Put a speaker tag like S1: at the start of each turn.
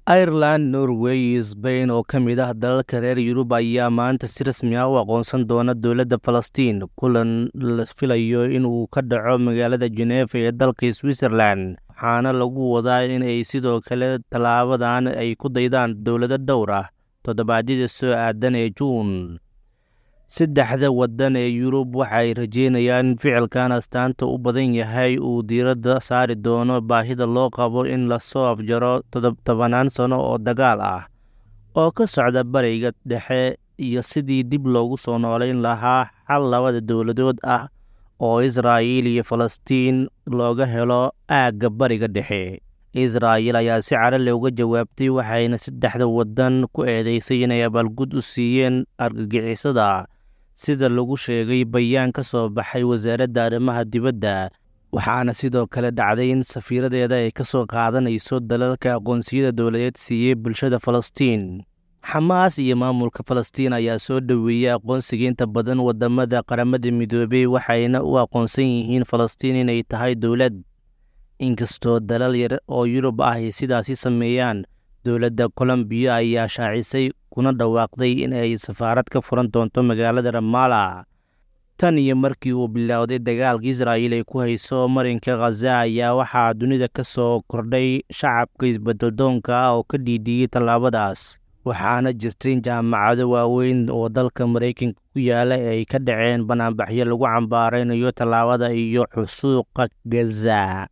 S1: Ireland, Norway iyo Spain oo ka mid ah dalalka reer Yurub ayaa maanta si rasmi ah u aqoonsan doona dowladda Falastiin. Kulan la filayo in uu ka dhaco magaalada Geneva ee dalka Switzerland, waxaana lagu wadaa in ay sidoo kale tallaabadan ay ku daydaan dowlado dhowr ah toddobaadyada soo aadan ee Juun. Saddexda waddan ee Yurub waxay rajeynayaan in ficilkan astaanta u badan yahay uu diiradda saari doono baahida loo qabo in la soo afjaro 17 sano oo dagaal ah oo ka socda Bariga Dhexe iyo sidii dib loogu soo noolayn lahaa xal labada dowladood ah oo Israa'iil iyo Falastiin looga helo aagga Bariga Dhexe. Israa'iil ayaa si cara leh uga jawaabtay, waxayna saddexda waddan ku eedeysay inay abaalgud u siiyeen argagixisada, sida lagu sheegay bayaan ka soo baxay wasaaradda arrimaha dibadda. Waxaana sidoo kale dhacday in safiiradeeda ay ka soo qaadanayso dalalka aqoonsiyada dowladeed siiyey bulshada Falastiin. Xamaas iyo maamulka Falastiin ayaa soo dhoweeyay aqoonsiga inta badan wadamada qaramada midoobay, waxayna u aqoonsan yihiin Falastiin inay tahay dowlad. Inkastoo dalal yar oo Yurub ah ay sidaasi sameeyaan, dowladda Colombia ayaa shaacisay kuna dhawaaqday in ay safaarad ka furan doonto magaalada Ramallah. Tan iyo markii uu bilowday dagaalka Israa'iil ay ku hayso marinka Gaza ayaa waxaa dunida ka soo kordhay shacabka isbeddeldoonka ah oo ka dhiidhiyey tallaabadaas, waxaana jirtay in jaamacado waaweyn oo dalka Mareykanka ku yaala ay ka dhaceen banaanbaxyo lagu cambaaraynayo tallaabada iyo xusuuqa Gaza.